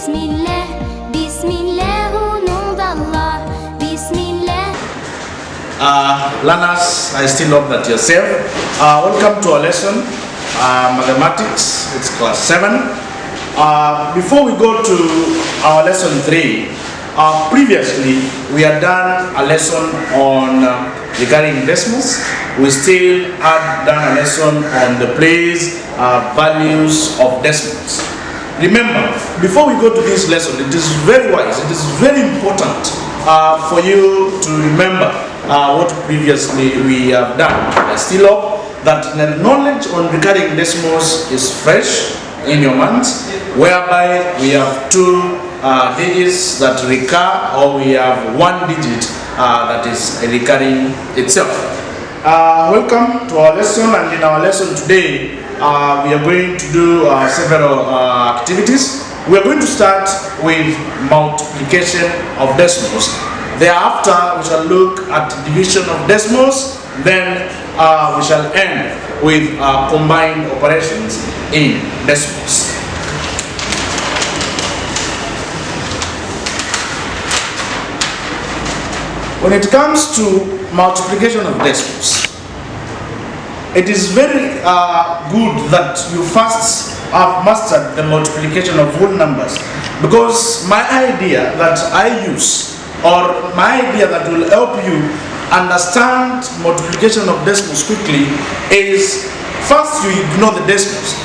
Bismillah, Bismillah, au nom d'Allah, Bismillah. Learners, I still hope that you're safe. Welcome to our lesson, mathematics. It's class 7. Before we go to our lesson 3, previously we had done a lesson on regarding decimals. We still had done a lesson on the place, values of decimals. Remember, before we go to this lesson, it is very wise, it is very important for you to remember what previously we have done. I still hope that the knowledge on regarding decimals is fresh in your minds, whereby we have two digits that recur, or we have one digit that is recurring itself. Welcome to our lesson, and in our lesson today we are going to do several activities. We are going to start with multiplication of decimals. Thereafter, we shall look at division of decimals. Then we shall end with combined operations in decimals. When it comes to multiplication of decimals, it is very good that you first have mastered the multiplication of whole numbers, because my idea that I use, or my idea that will help you understand multiplication of decimals quickly, is first you ignore the decimals,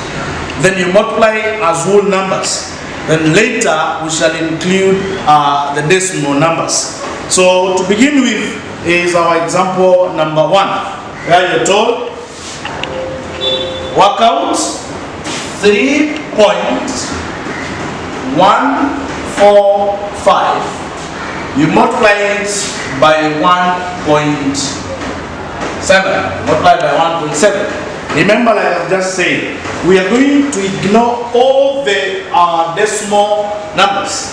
then you multiply as whole numbers, then later we shall include the decimal numbers. So to begin with is our example number 1, where you're told work out 3.145. You multiply it by 1.7. Multiply by 1.7. Remember, like I've just said, we are going to ignore all the decimal numbers,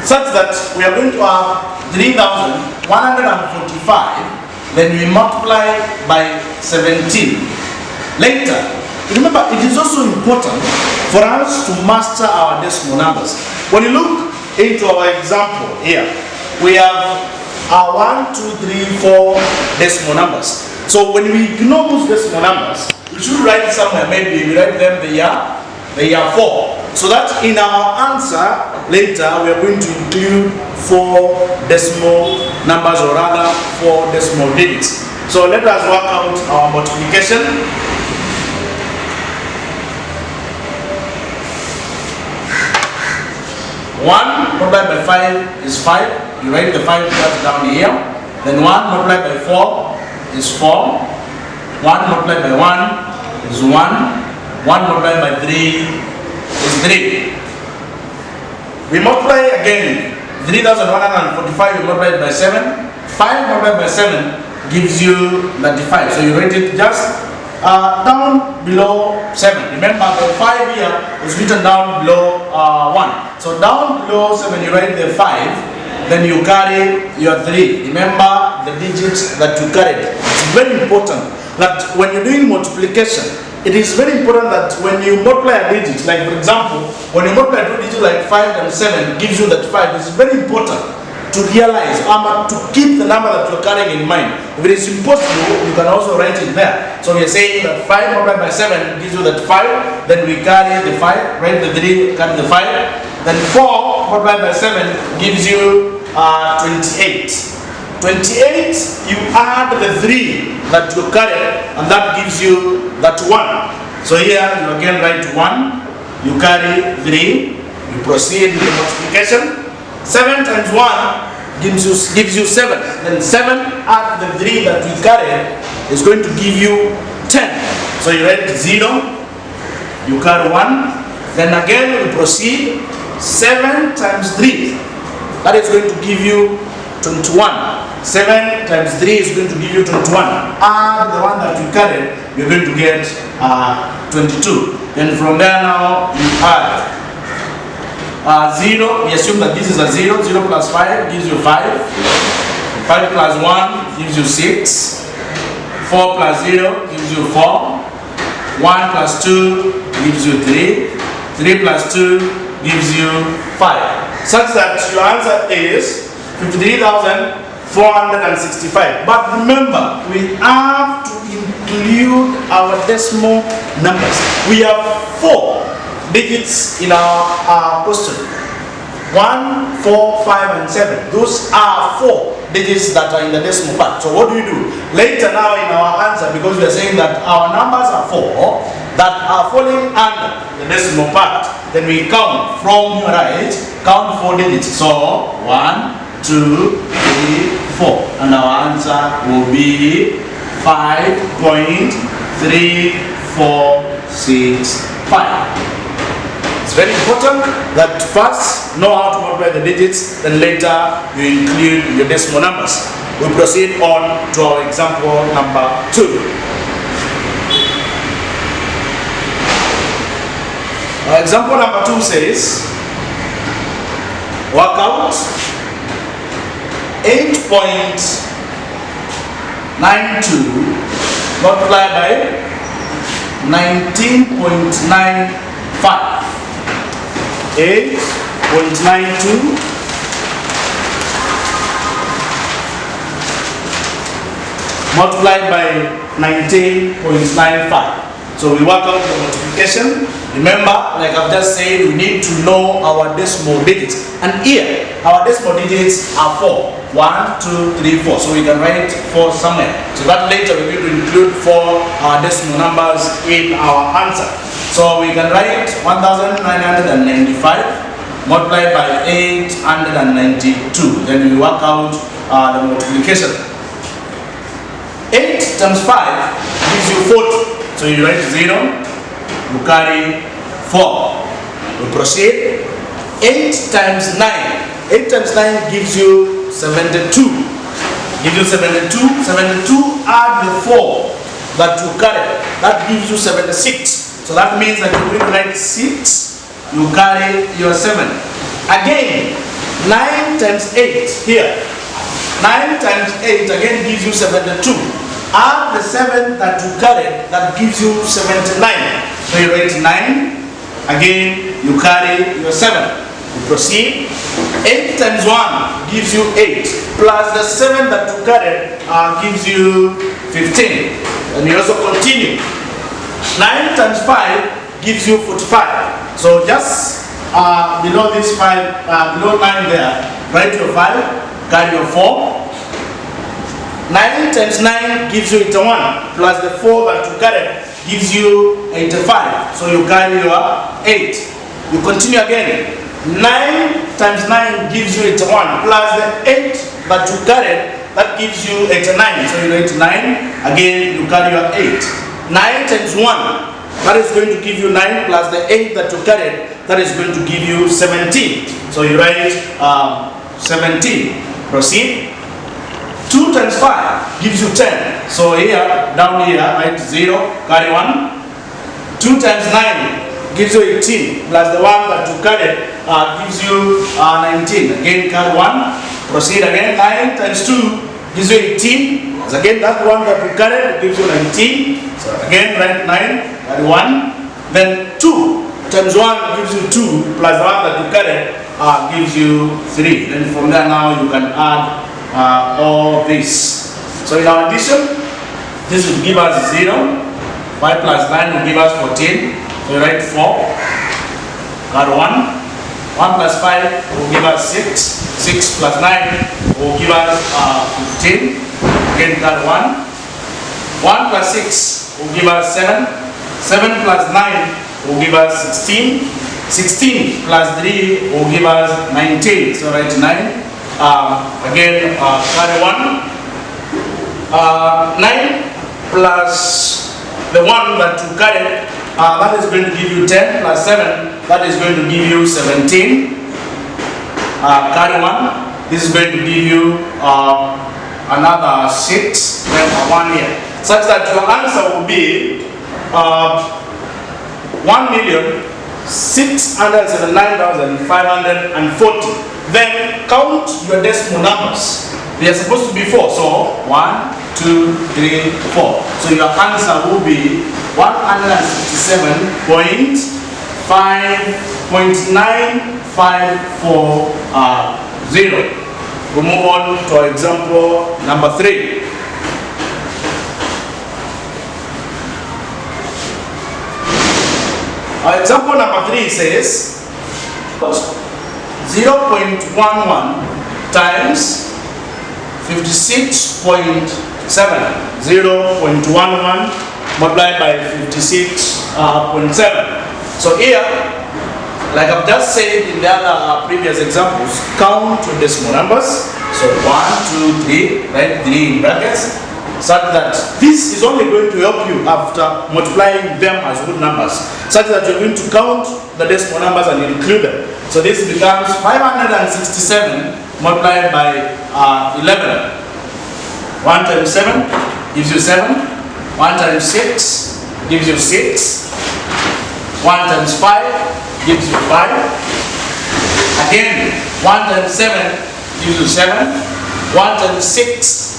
such that we are going to have 3,145. Then we multiply by 17. Later, remember, it is also important for us to master our decimal numbers. When you look into our example here, we have our 1, 2, 3, 4 decimal numbers. So when we ignore those decimal numbers, we should write somewhere, maybe we write them the year 4. So that in our answer later we are going to include 4 decimal numbers, or rather 4 decimal digits. So let us work out our multiplication. 1 multiplied by 5 is 5. You write the 5 just down here. Then 1 multiplied by 4 is 4. 1 multiplied by 1 is 1. 1 multiplied by 3 is 3. We multiply again. 3,145 multiplied by 7. 5 multiplied by 7 gives you 95. So you write it just down below 7. Remember, the 5 here is written down below 1. So down below 7 you write the 5, then you carry your 3. Remember the digits that you carried. It's very important that when you're doing multiplication, it is very important that when you multiply a digit, like for example, when you multiply 2 digits like 5 times 7 gives you that 5, it's very important to realize, to keep the number that you're carrying in mind. If it is impossible, you can also write it there. So we are saying that 5 multiplied by 7 gives you that 5, then we carry the 5, write the 3, carry the 5, then 4 multiplied by 7 gives you 28. 28, you add the 3 that you carry, and that gives you that 1. So here you again write 1, you carry 3, you proceed with the multiplication. 7 times 1 gives you 7. Then 7 add the 3 that we carry is going to give you 10. So you write 0, you carry 1. Then again we proceed. 7 times 3, that is going to give you 21. 7 times 3 is going to give you 21. Add the one that you carried, you're going to get 22. Then from there now you add 0, we assume that this is a 0. 0 plus 5 gives you 5. 5 plus 1 gives you 6. 4 plus 0 gives you 4. 1 plus 2 gives you 3. 3 plus 2 gives you 5. Such that your answer is 53,465. But remember, we have to include our decimal numbers. We have 4 digits in our question. 1, 4, 5, and 7. Those are 4 digits that are in the decimal part. So what do? Later now in our answer, because we are saying that our numbers are 4 that are falling under the decimal part, then we count from right, count 4 digits. So 1, 2, 3, 4. And our answer will be 5.3465. It's very important that first know how to multiply the digits, then later you include your decimal numbers. We proceed on to our example number 2. Our example number 2 says, work out 8.92 multiplied by 19.95. 8.92 multiplied by 19.95. So we work out the multiplication. Remember, like I've just said, we need to know our decimal digits. And here, our decimal digits are 4. 1, 2, 3, 4. So we can write 4 somewhere. So that later we're going to include 4 decimal numbers in our answer. So we can write 1995 multiplied by 892. Then we work out the multiplication. 8 times 5 gives you 40. So you write 0, you carry 4. We proceed. 8 times 9. 8 times 9 gives you 72. Gives you 72. 72 add the 4 that you carry. That gives you 76. So that means that you're going to write 6, you carry your 7. Again, 9 times 8 here. 9 times 8 again gives you 72. Add the 7 that you carry, that gives you 79. So you write 9, again you carry your 7. You proceed. 8 times 1 gives you 8, plus the 7 that you carry gives you 15. And you also continue. 9 times 5 gives you 45. So just below this 5, below 9 there, write your 5, carry your 4. 9 times 9 gives you 81, plus the 4 that you carry gives you 85. So you carry your 8. You continue again. 9 times 9 gives you 81, plus the 8 that you carry, that gives you 89. So you write 9, again you carry your 8. 9 times 1, that is going to give you 9, plus the 8 that you carried, that is going to give you 17. So you write 17. Proceed. 2 times 5 gives you 10. So here, down here, write 0, carry 1. 2 times 9 gives you 18, plus the 1 that you carried gives you 19. Again, carry 1. Proceed again. 9 times 2 gives you 18. So again, that 1 that you carried gives you 19. So again, write 9, carry 1. Then 2 times 1 gives you 2, plus the 1 that you carried gives you 3. Then from there now you can add all this. So in our addition, this will give us 0. 5 plus 9 will give us 14. So you write 4. Carry 1. 1 plus 5 will give us 6. 6 plus 9 will give us 15. Again, carry 1. 1 plus 6 will give us 7. 7 plus 9 will give us 16. 16 plus 3 will give us 19. So write 9. Again, carry 1. 9 plus the 1 that you carried, that is going to give you 10, plus 7, that is going to give you 17. Carry 1. This is going to give you another 6, then 1 here. Such that your answer will be 1,679,540. Then count your decimal numbers. They are supposed to be 4. So 1, 2, 3, 4. So your answer will be 167.5 5.9540. We move on to our example number 3. Our example number 3 says 0.11 times 56.7. 0.11 multiplied by 56.7. So here, like I've just said in the other previous examples, count to decimal numbers. So 1, 2, 3, write 3 in brackets, such that this is only going to help you after multiplying them as good numbers, such that you're going to count the decimal numbers and include them. So this becomes 567 multiplied by 11. 1 times 7 gives you 7. 1 times 6 gives you 6. 1 times 5 gives you 5. Again, 1 times 7 gives you 7. 1 times 6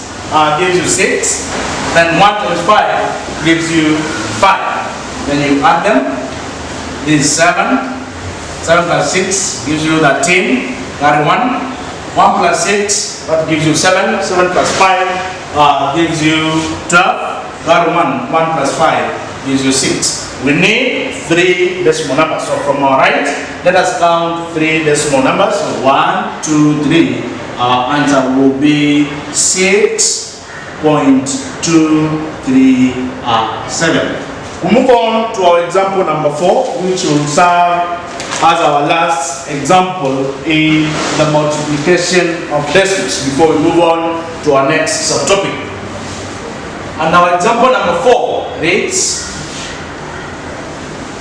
gives you 6. Then 1 times 5 gives you 5. Then you add them. This is 7. 7 plus 6 gives you 13. Carry 1. 1 plus 6, that gives you 7. 7 plus 5 gives you 12. Carry 1. 1 plus 5 gives you 6. We need 3 decimal numbers. So from our right, let us count 3 decimal numbers. So 1, 2, 3. Our answer will be 6.237. We move on to our example number 4, which will serve as our last example in the multiplication of decimals before we move on to our next subtopic. And our example number 4 reads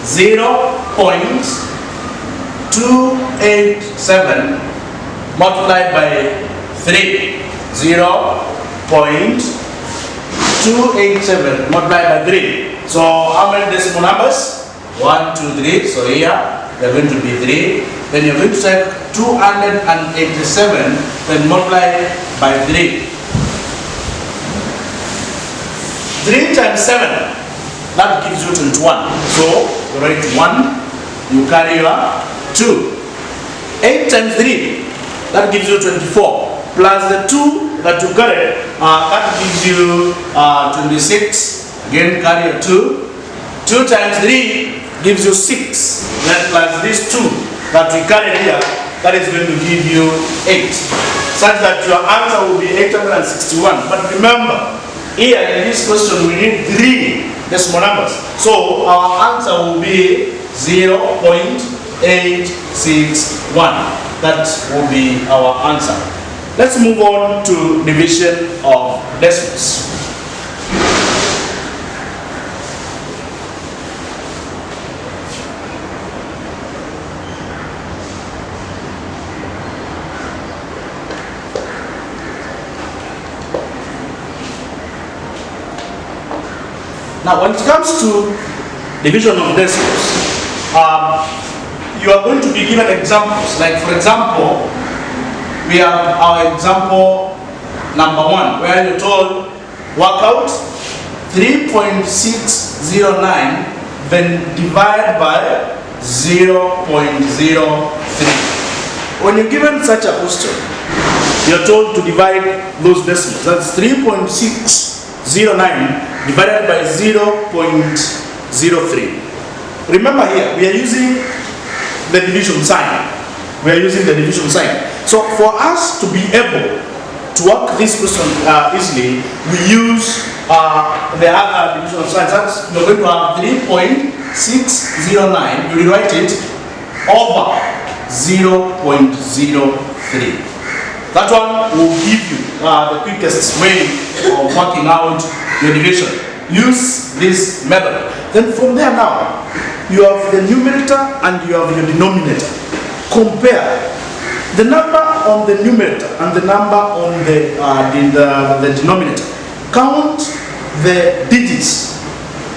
0.287 multiplied by 3. 0.287 multiplied by 3. So how many decimal numbers? 1, 2, 3. So here they're going to be 3. Then you're going to take 287, then multiply by 3. 3 times 7, that gives you 21. So you write 1, you carry your 2. 8 times 3, that gives you 24. Plus the 2 that you carry, that gives you 26. Again, carry your 2. 2 times 3 gives you 6. Then plus this 2 that we carry here, that is going to give you 8. Such that your answer will be 861. But remember, here in this question we need 3 decimal numbers. So our answer will be 0.861. That will be our answer. Let's move on to division of decimals. Now, when it comes to division of decimals, you are going to be given examples. Like, for example, we have our example number 1, where you're told work out 3.609, then divide by 0.03. When you're given such a question, you're told to divide those decimals. That's 3.609 divided by 0.03. Remember here, we are using the division sign. So for us to be able to work this question easily, we use the other division sign. That's you're going to have 3.609. You rewrite it over 0.03. That one will give you the quickest way of working out your division. Use this method. Then from there now, you have the numerator and you have your denominator. Compare the number on the numerator and the number on the denominator. Count the digits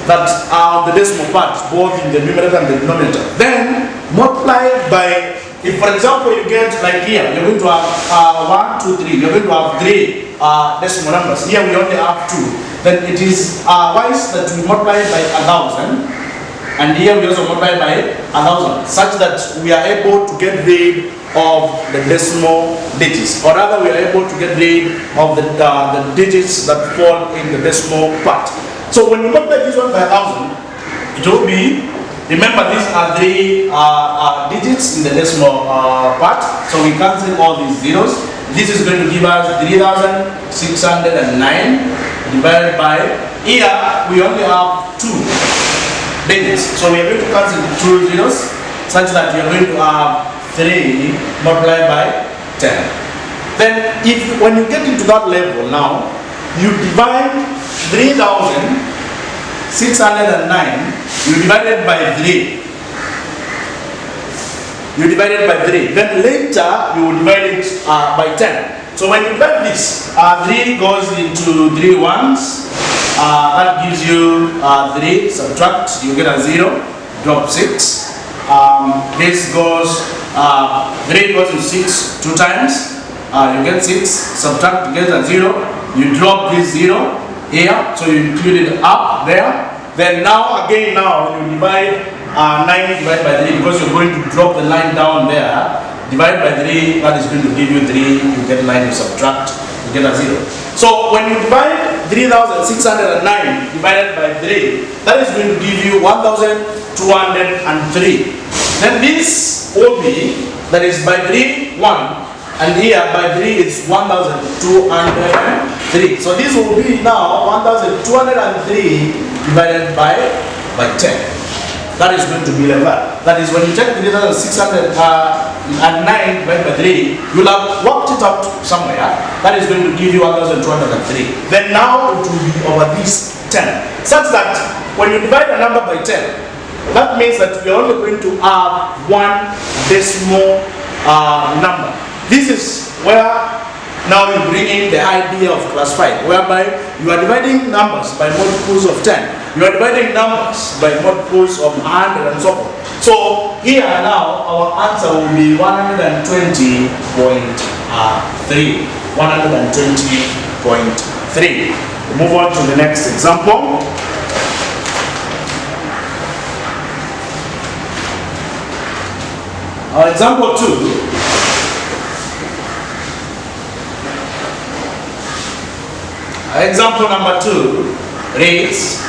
that are on the decimal part, both in the numerator and the denominator. Then multiply by, if for example you get like here, you're going to have 1, 2, 3. You're going to have 3 decimal numbers. Here we only have 2. Then it is wise that we multiply by 1,000. and here we also multiply by 1,000, such that we are able to get rid of the decimal digits, or rather we are able to get rid of the digits that fall in the decimal part. So when you multiply this one by 1,000, it will be, remember these are three digits in the decimal part, so we cancel all these zeros. This is going to give us 3,609 divided by, here we only have 2 digits, so we are going to cancel the 2 zeros, such that we are going to have 3 multiplied by 10. Then when you get into that level now, you divide 3,609, you divide it by 3. You divide it by 3. Then later you will divide it by 10. So when you divide this, 3 goes into 3 ones. That gives you 3. Subtract, you get a 0. Drop 6. This goes 3 goes to 6 2 times. You get 6. Subtract, you get a 0. You drop this 0 here, so you include it up there. Then now again, now when you divide 9 divided by 3, because you're going to drop the line down there, divide by 3, that is going to give you 3, you get 9, you subtract, you get a 0. So when you divide 3,609 divided by 3, that is going to give you 1,203. Then this will be, that is by 3, 1, and here by 3 is 1,203. So this will be now 1,203 divided by 10. That is going to be like that. That is when you take 3,609 divided by 3, you'll have worked it out somewhere. That is going to give you 1,203. Then now it will be over this 10. Such that when you divide a number by 10, that means that we are only going to have one decimal number. This is where now you bring in the idea of classified, whereby you are dividing numbers by multiples of 10. You are dividing numbers by multiples of 100 and so forth. So here now our answer will be 120.3. 120.3. Move on to the next example. Our example 2. Example number 2 reads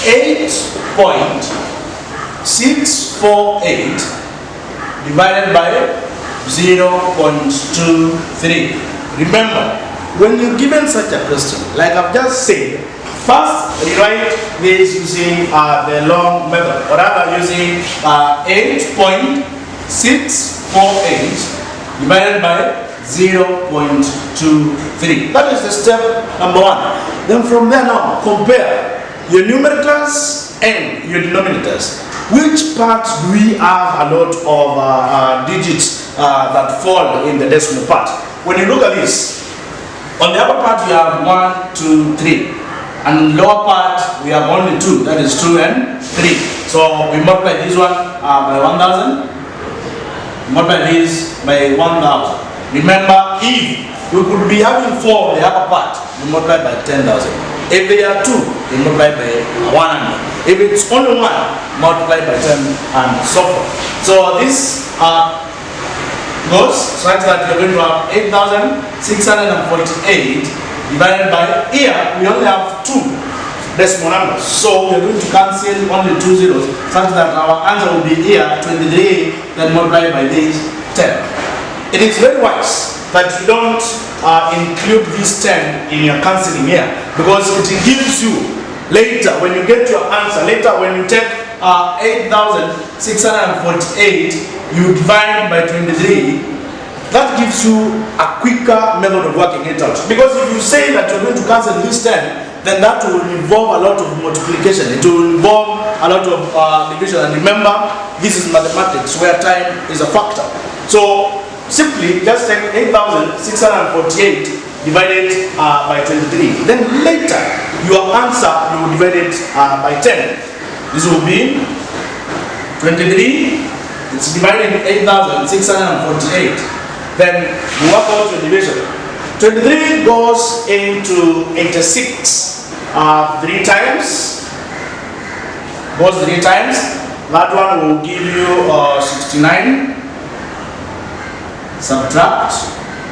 8.648 divided by 0.23. Remember, when you're given such a question, like I've just said, first rewrite this using the long method, or rather using 8.648 divided by 0.23. That is the step number 1. Then from there now, compare your numerators and your denominators. Which parts do we have a lot of digits that fall in the decimal part? When you look at this, on the upper part we have 1, 2, 3. And lower part we have only 2, that is 2 and 3. So we multiply this one by 1,000, multiply this by 1,000. Remember, if we could be having 4 on the upper part, we multiply by 10,000. If there are 2, we multiply by 100. If it's only 1, multiply by 10 and so forth. So this goes such that you're going to have 8,648 divided by, here we only have 2 decimal numbers. So we're going to cancel only 2 zeros such that our answer will be here 23, then multiply by this 10. It is very wise that you don't include this 10 in your cancelling here, because it gives you later, when you get your answer, later when you take 8,648, you divide by 23, that gives you a quicker method of working it out. Because if you say that you're going to cancel this 10, then that will involve a lot of multiplication. It will involve a lot of division. And remember, this is mathematics where time is a factor. So simply just take 8,648 divided by 23. Then later, your answer, you will divide it by 10. This will be 23. It's divided 8,648. Then you work out your division. 23 goes into 86 3 times. goes 3 times. That one will give you 69. Subtract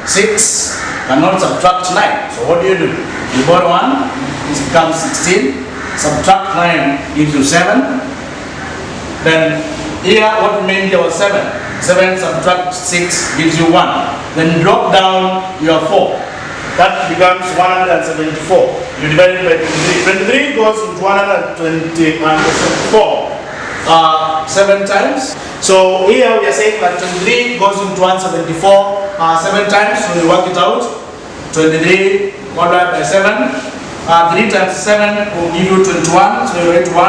6. Cannot subtract 9. So what do? You got 1, this becomes 16. Subtract 9 gives you 7. Then here what remains here was 7. 7 subtract 6 gives you 1. Then drop down your 4. That becomes 174. You divide it by 23. 23 goes into 174 7 times. So here we are saying that 23 goes into 174 7 times. So you work it out. 23 multiplied by 7. 3 times 7 will give you 21. So you write 1.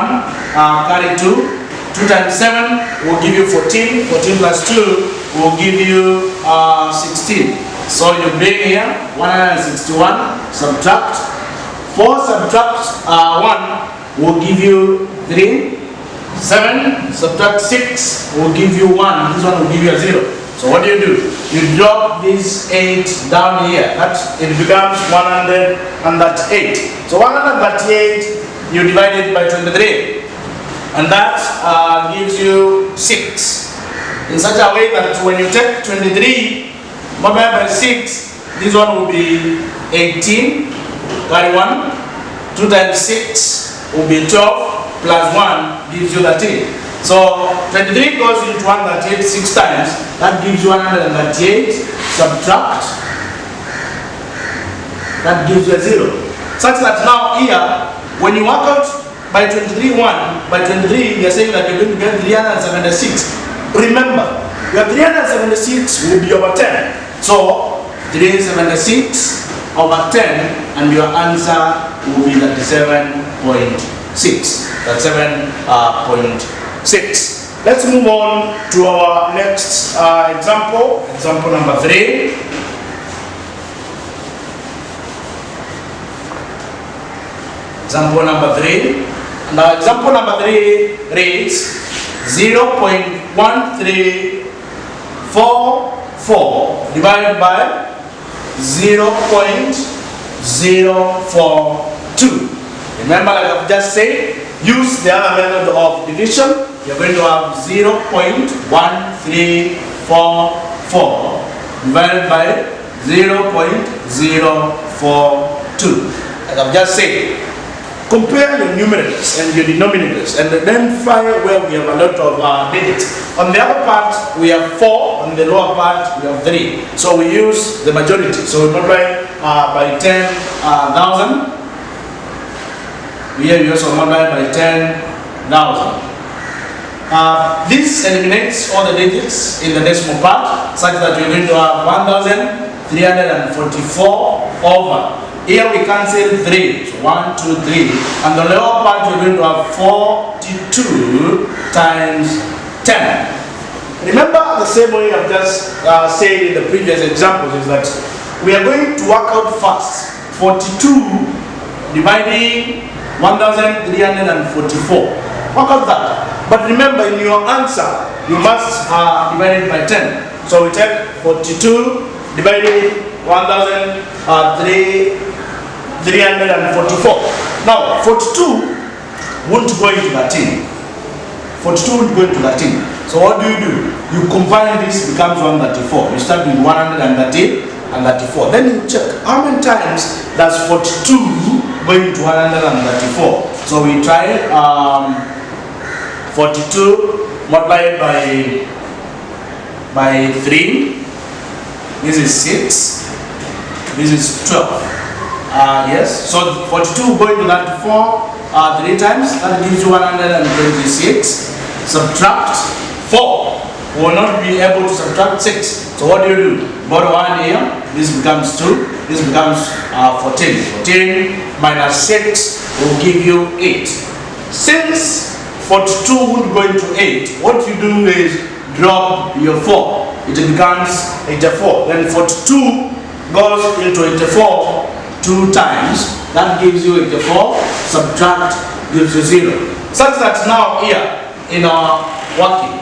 Carry 2. 2 times 7 will give you 14. 14 plus 2 will give you 16. So you bring here 161. Subtract. 4 subtract 1 will give you 3. 7 subtract 6 will give you 1. This one will give you a 0. So what do? You drop this 8 down here. That it becomes 138. So 138 you divide it by 23. And that gives you 6. In such a way that when you take 23 multiplied by 6, this one will be 18. Carry 1. 2 times 6 will be 12. Plus 1 gives you 13. So 23 goes into 138 6 times. That gives you 138. Subtract. That gives you a 0. Such that now here, when you work out by 23 1, by 23 you are saying that you're going to get 376. Remember, your 376 will be over 10. So 376 over 10 and your answer will be 37.6. That's 7.6. Let's move on to our next example. Example number 3. Example number 3. Now example number 3 reads 0.1344 divided by 0.042. Remember, like I've just said, use the other method of division. You're going to have 0.1344 divided by 0.042. Like I've just said, compare your numerators and your denominators and identify where we have a lot of digits. On the upper part, we have 4. On the lower part, we have 3. So we use the majority. So we multiply by 10,000. Here we also multiply by 10,000. This eliminates all the digits in the decimal part, such that we're going to have 1,344 over. Here we cancel 3. So 1, 2, 3. And the lower part we're going to have 42 times 10. Remember the same way I've just said in the previous examples is that we are going to work out first 42 dividing 1,344. Work out that. But remember, in your answer, you must divide it by 10. So we take 42 divided 1,344. Now, 42 won't go into 13. 42 won't go into 13. So what do? You combine this, becomes 134. You start with 130 and 34. Then you check how many times does 42 going to 134. So we try 42 multiplied by 3. This is 6. This is 12. Yes. So 42 going to 34 3 times. That gives you 126. Subtract 4. We will not be able to subtract 6. So what do? Go to 1 here. This becomes 2. This becomes 14. 14 minus 6 will give you 8. Since 42 would go into 8, what you do is drop your 4. It becomes 84. Then 42 goes into 84 2 times. That gives you 84. Subtract gives you 0. Such that now here in our working,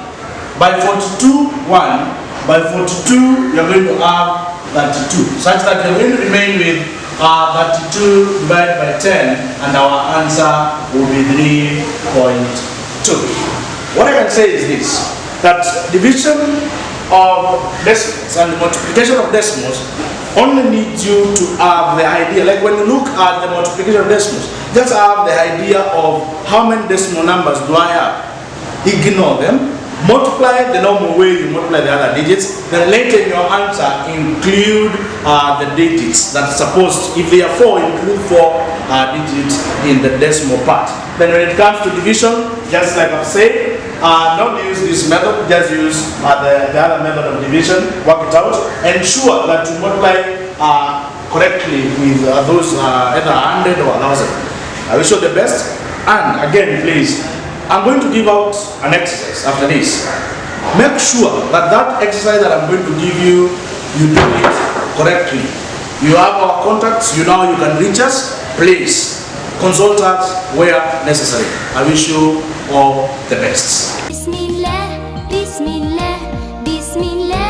by 42 1, by 42 you're going to have 32. Such that you're going to remain with 32 divided by 10, and our answer will be 3.5. 2. What I can say is this, that division of decimals and the multiplication of decimals only needs you to have the idea. Like when you look at the multiplication of decimals, just have the idea of how many decimal numbers do I have. Ignore them. Multiply the normal way you multiply the other digits. Then later in your answer include the digits. That's supposed, if they are 4, include 4 digits in the decimal part. Then when it comes to division, just like I've said, don't use this method, just use the other method of division, work it out, ensure that you multiply correctly with those either 100 or 1,000. I wish you the best, and again please, I'm going to give out an exercise after this. Make sure that that exercise that I'm going to give you, you do it correctly. You have our contacts, you know you can reach us, please consult us where necessary. I wish you all the best. Bismillah, Bismillah, Bismillah.